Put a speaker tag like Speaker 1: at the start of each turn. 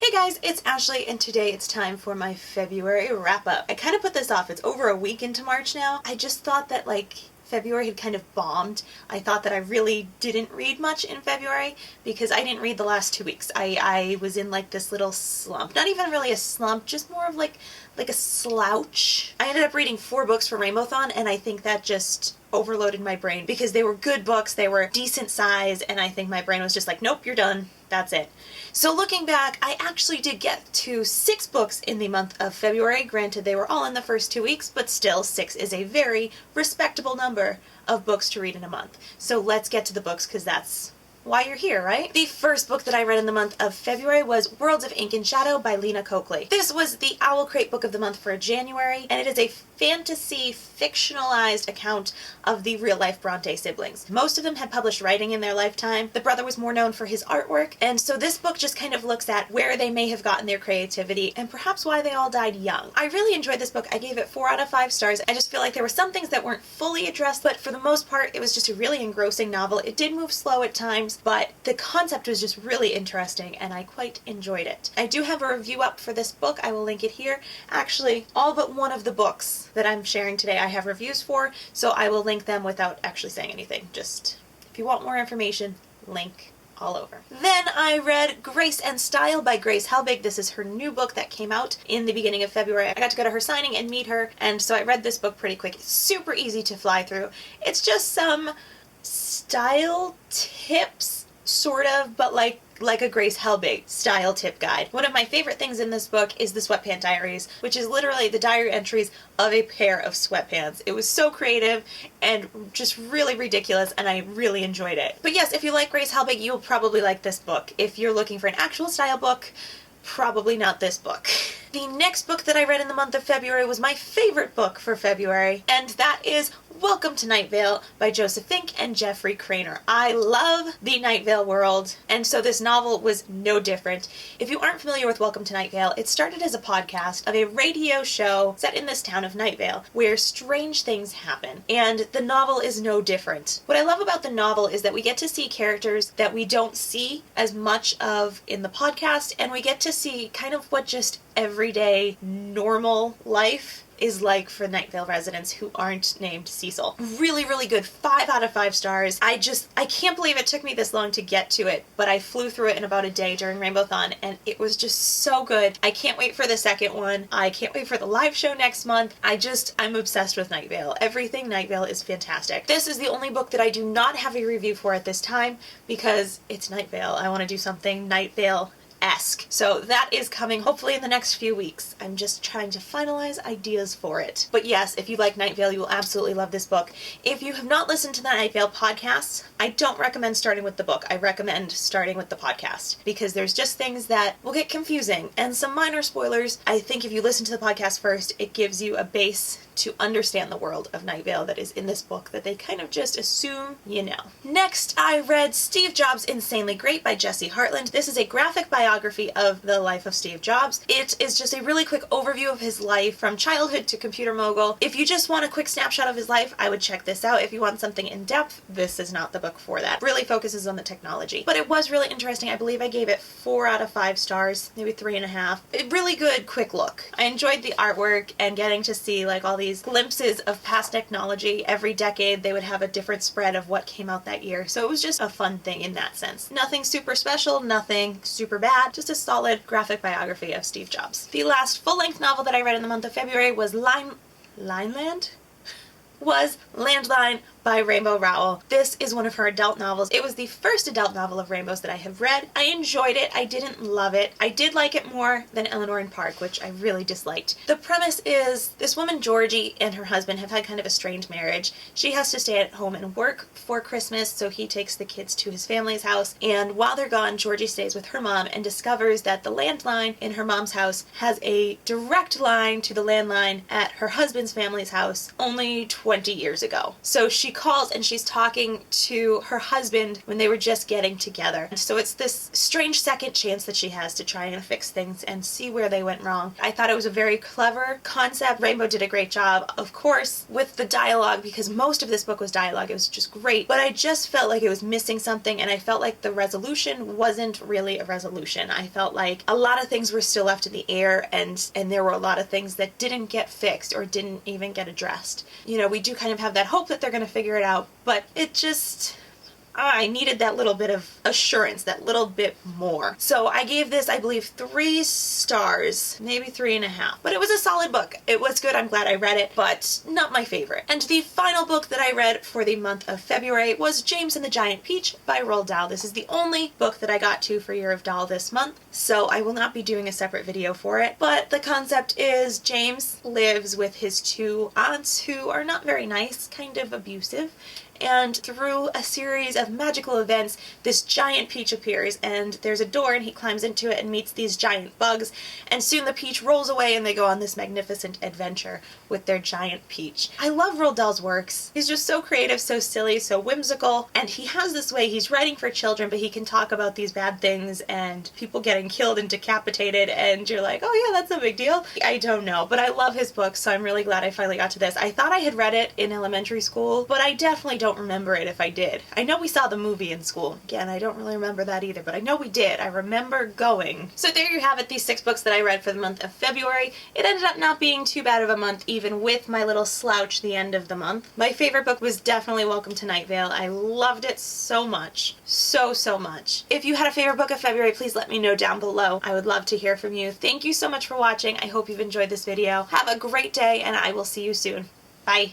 Speaker 1: Hey guys, it's Ashley and today it's time for my February wrap-up. I kind of put this off. It's over a week into March now. I just thought that February had kind of bombed. I thought that I really didn't read much in February because I didn't read the last 2 weeks. I was in this little slump. Not even really a slump, just more of like a slouch. I ended up reading 4 books for Rainbowthon and I think that just overloaded my brain because they were good books, they were decent size, and I think my brain was just like, nope, you're done. That's it. So looking back, I actually did get to 6 books in the month of February. Granted, they were all in the first 2 weeks, but still 6 is a very respectable number of books to read in a month. So let's get to the books because that's why you're here, right? The first book that I read in the month of February was Worlds of Ink and Shadow by Lena Coakley. This was the Owl Crate book of the month for January, and it is a fantasy fictionalized account of the real-life Bronte siblings. Most of them had published writing in their lifetime. The brother was more known for his artwork, and so this book just kind of looks at where they may have gotten their creativity and perhaps why they all died young. I really enjoyed this book. I gave it 4 out of 5 stars. I just feel like there were some things that weren't fully addressed, but for the most part, it was just a really engrossing novel. It did move slow at times, but the concept was just really interesting and I quite enjoyed it. I do have a review up for this book. I will link it here. Actually, all but one of the books that I'm sharing today I have reviews for, so I will link them without actually saying anything. Just, if you want more information, link all over. Then I read Grace and Style by Grace Helbig. This is her new book that came out in the beginning of February. I got to go to her signing and meet her, and so I read this book pretty quick. It's super easy to fly through. It's just some style tips, sort of, but like a Grace Helbig style tip guide. One of my favorite things in this book is the Sweatpant Diaries, which is literally the diary entries of a pair of sweatpants. It was so creative and just really ridiculous, and I really enjoyed it. But yes, if you like Grace Helbig, you'll probably like this book. If you're looking for an actual style book, probably not this book. The next book that I read in the month of February was my favorite book for February, and that is Welcome to Night Vale by Joseph Fink and Jeffrey Cranor. I love the Night Vale world, and so this novel was no different. If you aren't familiar with Welcome to Night Vale, it started as a podcast of a radio show set in this town of Night Vale where strange things happen, and the novel is no different. What I love about the novel is that we get to see characters that we don't see as much of in the podcast, and we get to see kind of what just everyday normal life is like for Night Vale residents who aren't named Cecil. Really, really good. 5 out of 5 stars. I can't believe it took me this long to get to it, but I flew through it in about a day during Rainbowthon, and it was just so good. I can't wait for the second one. I can't wait for the live show next month. I'm obsessed with Night Vale. Everything Night Vale is fantastic. This is the only book that I do not have a review for at this time because it's Night Vale. I want to do something Night Vale-esque. So that is coming hopefully in the next few weeks. I'm just trying to finalize ideas for it. But yes, if you like Night Vale, you will absolutely love this book. If you have not listened to the Night Vale podcast, I don't recommend starting with the book. I recommend starting with the podcast because there's just things that will get confusing and some minor spoilers. I think if you listen to the podcast first, it gives you a base to understand the world of Night Vale that is in this book that they kind of just assume you know. Next, I read Steve Jobs Insanely Great by Jesse Hartland. This is a graphic biography of the life of Steve Jobs. It is just a really quick overview of his life from childhood to computer mogul. If you just want a quick snapshot of his life, I would check this out. If you want something in depth, this is not the book for that. Really focuses on the technology. But it was really interesting. I believe I gave it 4 out of 5 stars, maybe 3.5. A really good quick look. I enjoyed the artwork and getting to see all these glimpses of past technology. Every decade they would have a different spread of what came out that year. So it was just a fun thing in that sense. Nothing super special, nothing super bad, just a solid graphic biography of Steve Jobs. The last full-length novel that I read in the month of February was Landline by Rainbow Rowell. This is one of her adult novels. It was the first adult novel of Rainbow's that I have read. I enjoyed it. I didn't love it. I did like it more than Eleanor and Park, which I really disliked. The premise is this woman, Georgie, and her husband have had kind of a strange marriage. She has to stay at home and work for Christmas, so he takes the kids to his family's house, and while they're gone, Georgie stays with her mom and discovers that the landline in her mom's house has a direct line to the landline at her husband's family's house only 20 years ago. So she calls and she's talking to her husband when they were just getting together. So it's this strange second chance that she has to try and fix things and see where they went wrong. I thought it was a very clever concept. Rainbow did a great job, of course, with the dialogue, because most of this book was dialogue. It was just great, but I just felt like it was missing something, and I felt like the resolution wasn't really a resolution. I felt like a lot of things were still left in the air, and there were a lot of things that didn't get fixed or didn't even get addressed. You know, we do kind of have that hope that they're going to figure it out, but it just... I needed that little bit of assurance, that little bit more. So I gave this, I believe, 3 stars, maybe 3.5. But it was a solid book. It was good. I'm glad I read it, but not my favorite. And the final book that I read for the month of February was James and the Giant Peach by Roald Dahl. This is the only book that I got to for Year of Dahl this month, so I will not be doing a separate video for it. But the concept is James lives with his 2 aunts who are not very nice, kind of abusive. And through a series of magical events, this giant peach appears, and there's a door, and he climbs into it and meets these giant bugs, and soon the peach rolls away and they go on this magnificent adventure with their giant peach. I love Roald Dahl's works. He's just so creative, so silly, so whimsical, and he has this way, he's writing for children, but he can talk about these bad things and people getting killed and decapitated, and you're like, oh yeah, that's no big deal. I don't know, but I love his books, so I'm really glad I finally got to this. I thought I had read it in elementary school, but I definitely don't remember it if I did. I know we saw the movie in school. Again, I don't really remember that either, but I know we did. I remember going. So there you have it, these 6 books that I read for the month of February. It ended up not being too bad of a month, even with my little slouch the end of the month. My favorite book was definitely Welcome to Night Vale. I loved it so much. So much. If you had a favorite book of February, please let me know down below. I would love to hear from you. Thank you so much for watching. I hope you've enjoyed this video. Have a great day, and I will see you soon. Bye.